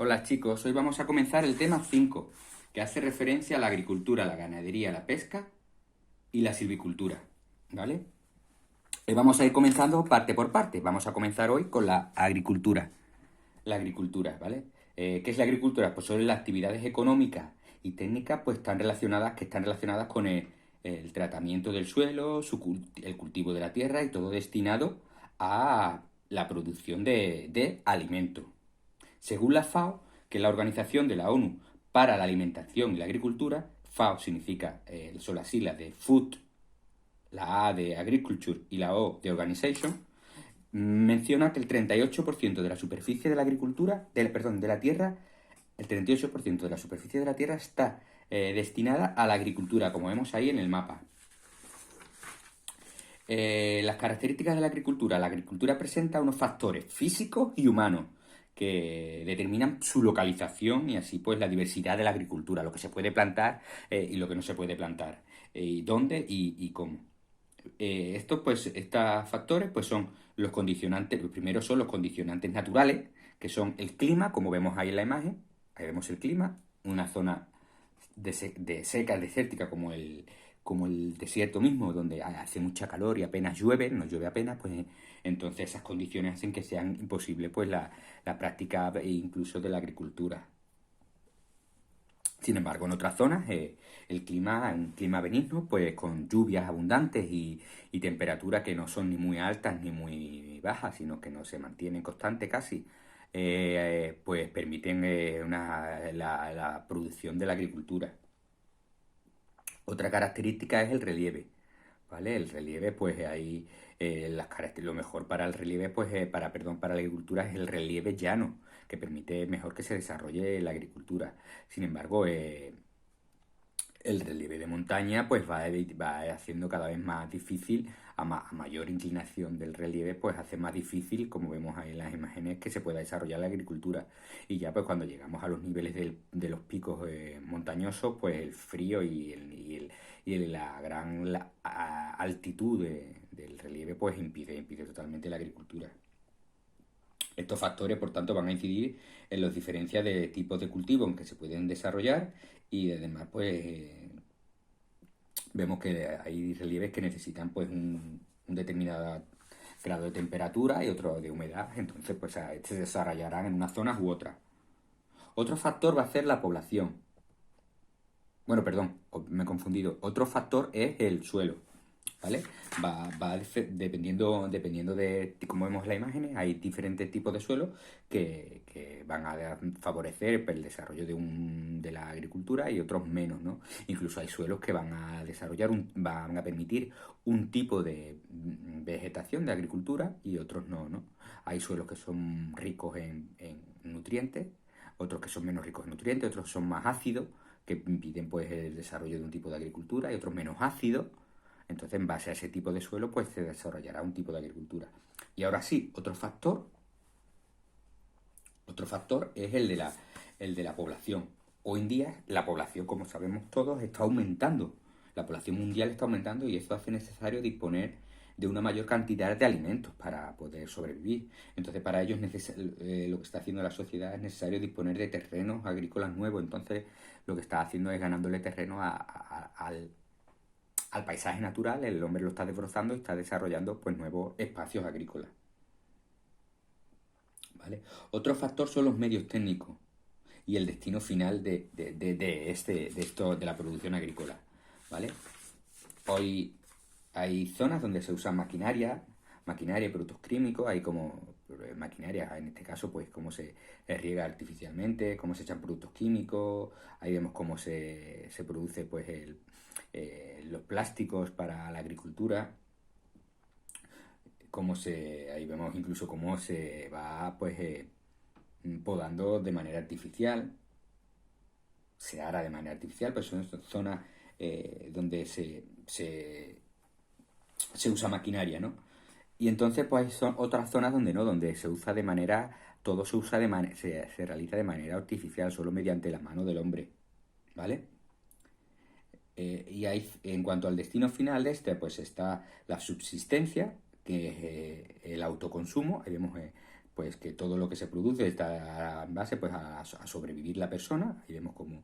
Hola chicos, hoy vamos a comenzar el tema 5, que hace referencia a la agricultura, la ganadería, la pesca y la silvicultura, ¿vale? Vamos a ir comenzando parte por parte. Vamos a comenzar hoy con la agricultura. La agricultura, ¿vale? ¿Qué es la agricultura? Pues son las actividades económicas y técnicas pues, que están relacionadas con el tratamiento del suelo, el cultivo de la tierra y todo destinado a la producción de alimentos. Según la FAO, que es la Organización de la ONU para la Alimentación y la Agricultura, FAO significa, son las siglas de Food, la A de Agriculture y la O de Organization, menciona que el 38% de la superficie de la agricultura, de la tierra, el 38% de la superficie de la tierra está destinada a la agricultura, como vemos ahí en el mapa. Las características de la agricultura presenta unos factores físicos y humanos que determinan su localización y así pues la diversidad de la agricultura, lo que se puede plantar y lo que no se puede plantar, y dónde y cómo. Estos factores pues son los condicionantes, los primeros son los condicionantes naturales, que son el clima, como vemos ahí en la imagen, ahí vemos el clima, una zona de seca, desértica, como el desierto mismo, donde hace mucha calor y apenas llueve, no llueve apenas, pues entonces esas condiciones hacen que sean imposible pues la práctica incluso de la agricultura. Sin embargo, en otras zonas el clima, un clima benigno, pues con lluvias abundantes y temperaturas que no son ni muy altas ni muy bajas, sino que no se mantienen constantes casi, pues permiten la producción de la agricultura. Otra característica es el relieve, ¿vale? El relieve, pues ahí lo mejor para el relieve, pues para la agricultura es el relieve llano, que permite mejor que se desarrolle la agricultura. Sin embargo, el relieve de montaña pues va haciendo cada vez más difícil, a mayor inclinación del relieve, pues hace más difícil, como vemos ahí en las imágenes, que se pueda desarrollar la agricultura. Y ya pues cuando llegamos a los niveles de los picos montañosos, pues el frío y la gran altitud del relieve pues impide totalmente la agricultura. Estos factores, por tanto, van a incidir en las diferencias de tipos de cultivo en que se pueden desarrollar y además, pues, vemos que hay relieves que necesitan, pues, un determinado grado de temperatura y otro de humedad, entonces, pues, se desarrollarán en unas zonas u otras. Otro factor va a ser la población. Bueno, perdón, me he confundido. Otro factor es el suelo, ¿vale? Dependiendo de cómo vemos las imágenes, hay diferentes tipos de suelo que van a favorecer el desarrollo de la agricultura y otros menos, ¿no? Incluso hay suelos que van a van a permitir un tipo de vegetación de agricultura y otros no, ¿no? Hay suelos que son ricos en nutrientes, otros que son menos ricos en nutrientes, otros son más ácidos, que impiden pues el desarrollo de un tipo de agricultura y otros menos ácidos. Entonces, en base a ese tipo de suelo, pues se desarrollará un tipo de agricultura. Y ahora sí, otro factor es el de la población. Hoy en día, la población, como sabemos todos, está aumentando. La población mundial está aumentando y eso hace necesario disponer de una mayor cantidad de alimentos para poder sobrevivir. Entonces, para ello, lo que está haciendo la sociedad es necesario disponer de terrenos agrícolas nuevos. Entonces, lo que está haciendo es ganándole terreno al paisaje natural. El hombre lo está desbrozando y está desarrollando pues nuevos espacios agrícolas, ¿vale? Otro factor son los medios técnicos y el destino final de la producción agrícola, ¿vale? Hoy hay zonas donde se usa maquinaria y productos químicos, hay como maquinaria, en este caso, pues cómo se riega artificialmente, cómo se echan productos químicos, ahí vemos cómo se produce pues los plásticos para la agricultura, ahí vemos incluso cómo se va pues podando de manera artificial, se ara de manera artificial, pues son zonas donde se usa maquinaria, ¿no? Y entonces, pues son otras zonas donde no, donde se usa todo se realiza de manera artificial, solo mediante la mano del hombre, ¿vale? Y ahí, en cuanto al destino final de pues está la subsistencia, que es el autoconsumo. Ahí vemos pues que todo lo que se produce está en base pues a sobrevivir la persona. Ahí vemos como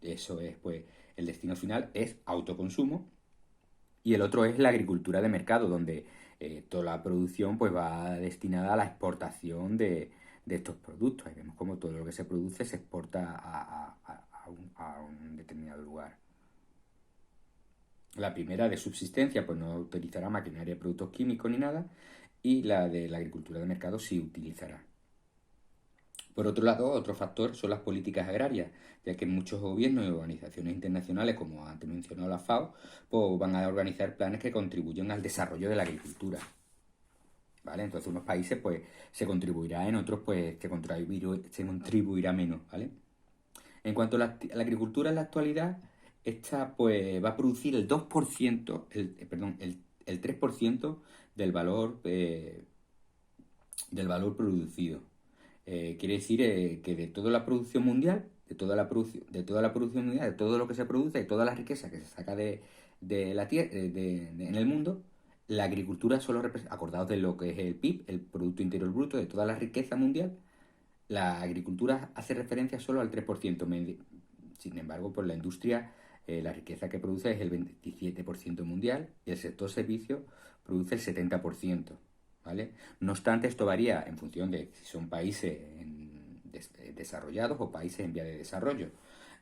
eso es, pues, el destino final es autoconsumo. Y el otro es la agricultura de mercado, donde toda la producción pues va destinada a la exportación de estos productos. Ahí vemos como todo lo que se produce se exporta a un determinado lugar. La primera de subsistencia pues no utilizará maquinaria, productos químicos ni nada, y la de la agricultura de mercado sí utilizará. Por otro lado, otro factor son las políticas agrarias, ya que muchos gobiernos y organizaciones internacionales, como antes mencionado la FAO, pues van a organizar planes que contribuyen al desarrollo de la agricultura. ¿Vale? Entonces, unos países pues se contribuirá, en otros pues se contribuirá menos, ¿vale? En cuanto a la agricultura en la actualidad, esta pues va a producir el 2%, perdón, el 3% del valor producido. Quiere decir que de toda la producción mundial, de toda la producción mundial, de todo lo que se produce, de toda la riqueza que se saca de la tierra, en el mundo, la agricultura solo representa, acordados de lo que es el PIB, el Producto Interior Bruto, de toda la riqueza mundial, la agricultura hace referencia solo al 3%. Sin embargo, por la industria, la riqueza que produce es el 27% mundial y el sector servicios produce el 70%. ¿Vale? No obstante, esto varía en función de si son países desarrollados o países en vía de desarrollo.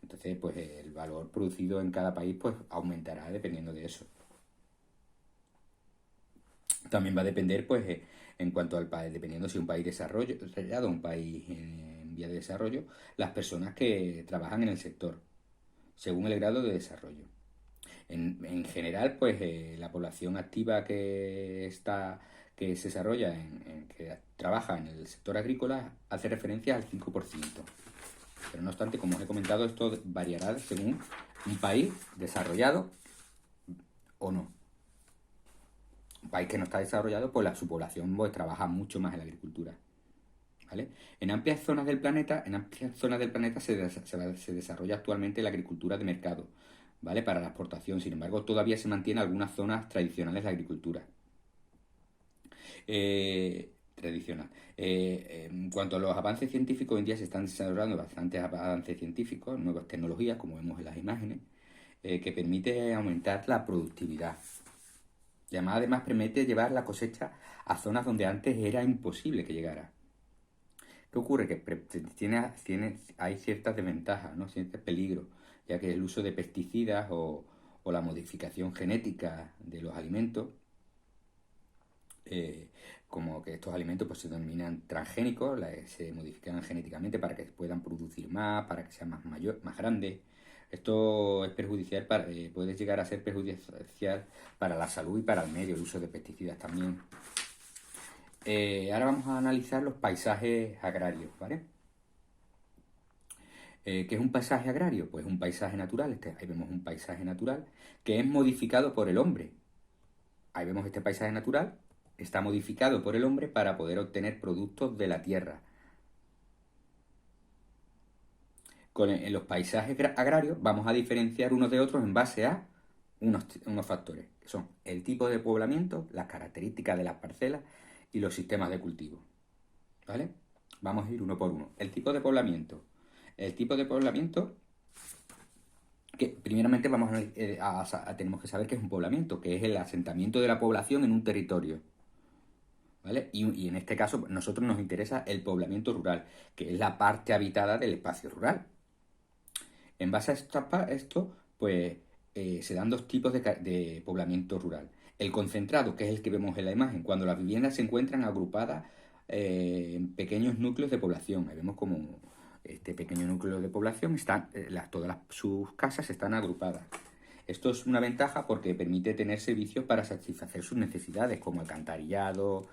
Entonces, pues el valor producido en cada país pues aumentará dependiendo de eso. También va a depender, pues, en cuanto al país, dependiendo si un país desarrollado o un país en vía de desarrollo, las personas que trabajan en el sector, según el grado de desarrollo. En general, pues la población activa que se desarrolla, que trabaja en el sector agrícola, hace referencia al 5%. Pero no obstante, como os he comentado, esto variará según un país desarrollado o no. Un país que no está desarrollado, pues su población pues, trabaja mucho más en la agricultura. ¿Vale? En amplias zonas del planeta se desarrolla actualmente la agricultura de mercado, ¿vale? Para la exportación. Sin embargo, todavía se mantiene algunas zonas tradicionales de agricultura. Tradicional. En cuanto a los avances científicos, hoy en día se están desarrollando bastantes avances científicos, nuevas tecnologías, como vemos en las imágenes, que permite aumentar la productividad. Y además permite llevar la cosecha a zonas donde antes era imposible que llegara. ¿Qué ocurre? Que hay ciertas desventajas, ¿no? Ciertos peligros, ya que el uso de pesticidas o la modificación genética de los alimentos, como que estos alimentos pues, se denominan transgénicos, se modifican genéticamente para que puedan producir más, para que sean más grandes. Esto es perjudicial, puede llegar a ser perjudicial para la salud y para el medio, el uso de pesticidas también. Ahora vamos a analizar los paisajes agrarios, ¿vale? ¿Qué es un paisaje agrario? Pues un paisaje natural, ahí vemos un paisaje natural que es modificado por el hombre. Ahí vemos este paisaje natural, está modificado por el hombre para poder obtener productos de la tierra. En los paisajes agrarios vamos a diferenciar unos de otros en base a unos factores, que son el tipo de poblamiento, las características de las parcelas y los sistemas de cultivo. ¿Vale? Vamos a ir uno por uno. El tipo de poblamiento. El tipo de poblamiento, que primeramente tenemos que saber qué es un poblamiento, que es el asentamiento de la población en un territorio. ¿Vale? Y en este caso, nosotros nos interesa el poblamiento rural, que es la parte habitada del espacio rural. En base a esto, pues se dan dos tipos de poblamiento rural. El concentrado, que es el que vemos en la imagen, cuando las viviendas se encuentran agrupadas en pequeños núcleos de población. Ahí vemos como este pequeño núcleo de población, todas sus casas están agrupadas. Esto es una ventaja porque permite tener servicios para satisfacer sus necesidades, como alcantarillado,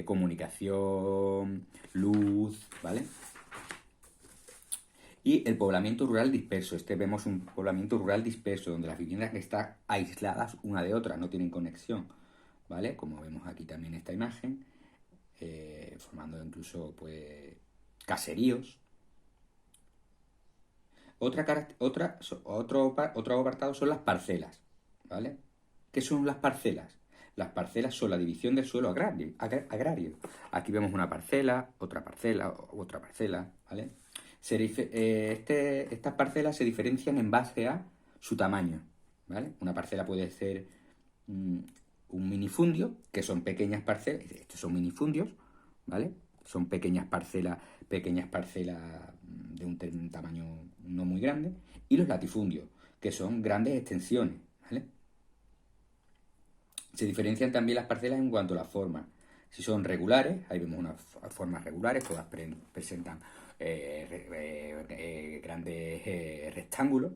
comunicación, luz, ¿vale? Y el poblamiento rural disperso. Vemos un poblamiento rural disperso, donde las viviendas están aisladas una de otra, no tienen conexión, ¿vale? Como vemos aquí también esta imagen, formando incluso pues caseríos. Otro apartado son las parcelas, ¿vale? ¿Qué son las parcelas? Las parcelas son la división del suelo agrario. Aquí vemos una parcela, otra parcela, ¿vale? Estas parcelas se diferencian en base a su tamaño, ¿vale? Una parcela puede ser un minifundio, que son pequeñas parcelas, estos son minifundios, ¿vale? Son pequeñas parcelas de un tamaño no muy grande, y los latifundios, que son grandes extensiones, ¿vale? Se diferencian también las parcelas en cuanto a la forma. Si son regulares, ahí vemos unas formas regulares, todas presentan grandes rectángulos,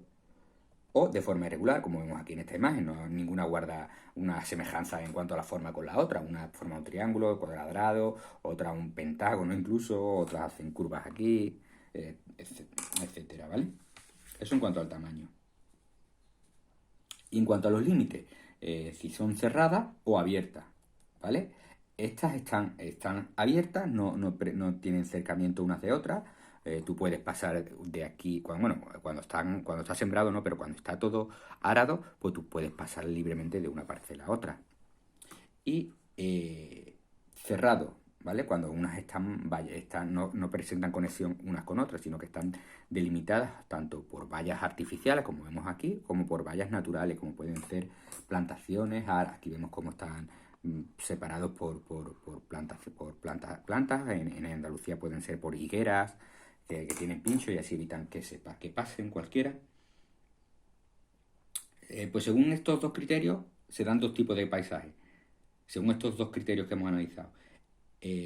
o de forma irregular, como vemos aquí en esta imagen. No, ninguna guarda una semejanza en cuanto a la forma con la otra. Una forma un triángulo, cuadrado, otra un pentágono incluso, otras hacen curvas aquí, etcétera, ¿vale? Eso en cuanto al tamaño. Y en cuanto a los límites, si son cerradas o abiertas, ¿vale? Estas están abiertas, no tienen cercamiento unas de otras. Tú puedes pasar de aquí, cuando está sembrado, no, pero cuando está todo arado, pues tú puedes pasar libremente de una parcela a otra. Y cerrado, ¿vale? Cuando unas no presentan conexión unas con otras, sino que están delimitadas tanto por vallas artificiales, como vemos aquí, como por vallas naturales, como pueden ser plantaciones. Aquí vemos cómo están separados por plantas. En Andalucía pueden ser por higueras que tienen pincho y así evitan que pasen cualquiera. Pues según estos dos criterios se dan dos tipos de paisajes. Según estos dos criterios que hemos analizado,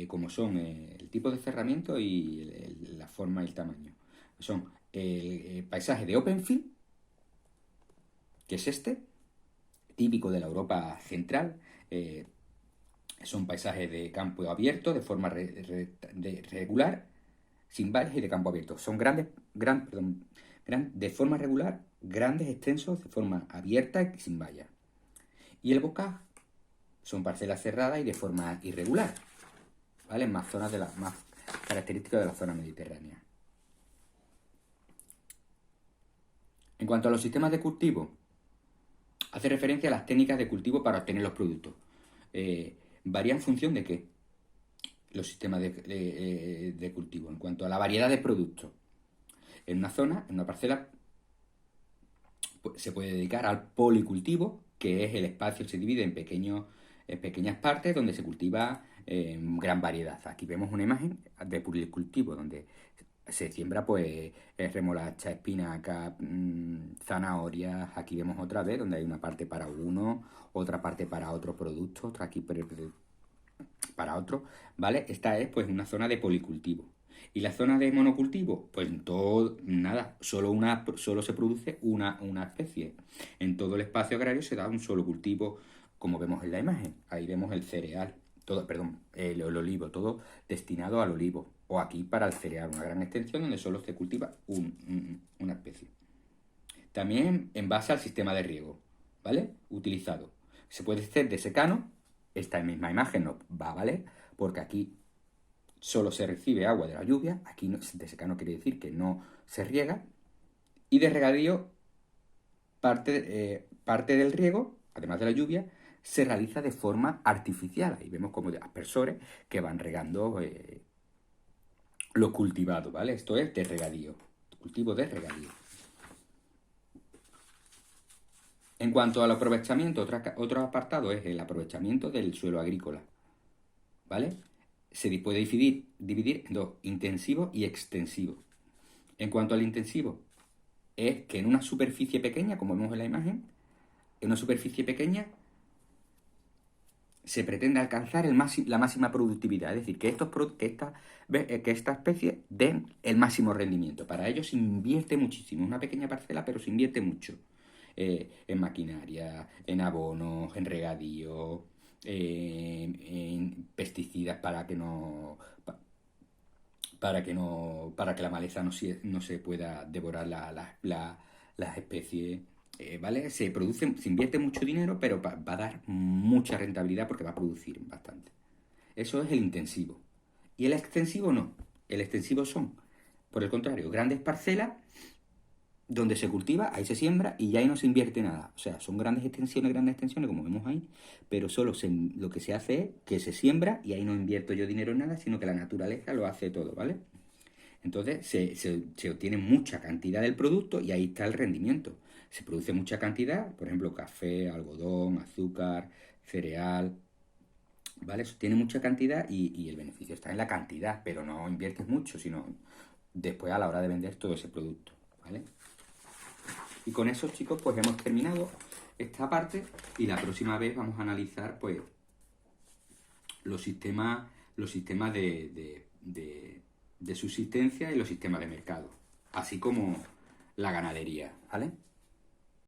como son el tipo de cerramiento y la forma y el tamaño. Son el paisaje de open field, que es este, típico de la Europa central. Son paisajes de campo abierto, de forma regular, sin valles y de campo abierto. Son de forma regular, grandes extensos, de forma abierta y sin vallas. Y el bocage son parcelas cerradas y de forma irregular, ¿vale? Más características de la zona mediterránea. En cuanto a los sistemas de cultivo, hace referencia a las técnicas de cultivo para obtener los productos. Varía en función de qué los sistemas de cultivo. En cuanto a la variedad de productos, en una parcela, pues, se puede dedicar al policultivo, que es el espacio que se divide en pequeñas partes donde se cultiva gran variedad. Aquí vemos una imagen de policultivo donde se siembra pues remolacha, espinaca, zanahorias. Aquí vemos otra vez donde hay una parte para uno, otra parte para otro producto, otra aquí para otro, ¿vale? Esta es pues una zona de policultivo. ¿Y la zona de monocultivo? Pues nada, solo se produce una especie. En todo el espacio agrario se da un solo cultivo, como vemos en la imagen. Ahí vemos el cereal, el olivo, todo destinado al olivo. O aquí para el cereal, una gran extensión donde solo se cultiva una especie. También en base al sistema de riego, ¿vale? Utilizado. Se puede hacer de secano. Esta misma imagen no va a valer porque aquí solo se recibe agua de la lluvia. Aquí de secano quiere decir que no se riega. Y de regadío, parte del riego, además de la lluvia, se realiza de forma artificial. Ahí vemos como de aspersores que van regando lo cultivado, ¿vale? Esto es de regadío, cultivo de regadío. En cuanto al aprovechamiento, otro apartado es el aprovechamiento del suelo agrícola, ¿vale? Se puede dividir en dos, intensivo y extensivo. En cuanto al intensivo, es que en una superficie pequeña, como vemos en la imagen, en una superficie pequeña se pretende alcanzar la máxima productividad, es decir, que esta especie den el máximo rendimiento. Para ello se invierte muchísimo, una pequeña parcela, pero se invierte mucho en maquinaria, en abonos, en regadío, en pesticidas para que la maleza no se pueda devorar las especies. ¿Vale? Se invierte mucho dinero, pero va a dar mucha rentabilidad porque va a producir bastante. Eso es el intensivo. Y el extensivo no. El extensivo son, por el contrario, grandes parcelas donde se cultiva, ahí se siembra y ya ahí no se invierte nada. O sea, son grandes extensiones, como vemos ahí, pero lo que se hace es que se siembra y ahí no invierto yo dinero en nada, sino que la naturaleza lo hace todo, ¿vale? Entonces se obtiene mucha cantidad del producto y ahí está el rendimiento. Se produce mucha cantidad, por ejemplo, café, algodón, azúcar, cereal, ¿vale? Eso tiene mucha cantidad y el beneficio está en la cantidad, pero no inviertes mucho, sino después a la hora de vender todo ese producto, ¿vale? Y con eso, chicos, pues hemos terminado esta parte y la próxima vez vamos a analizar, pues, los sistemas de subsistencia y los sistemas de mercado, así como la ganadería, ¿vale?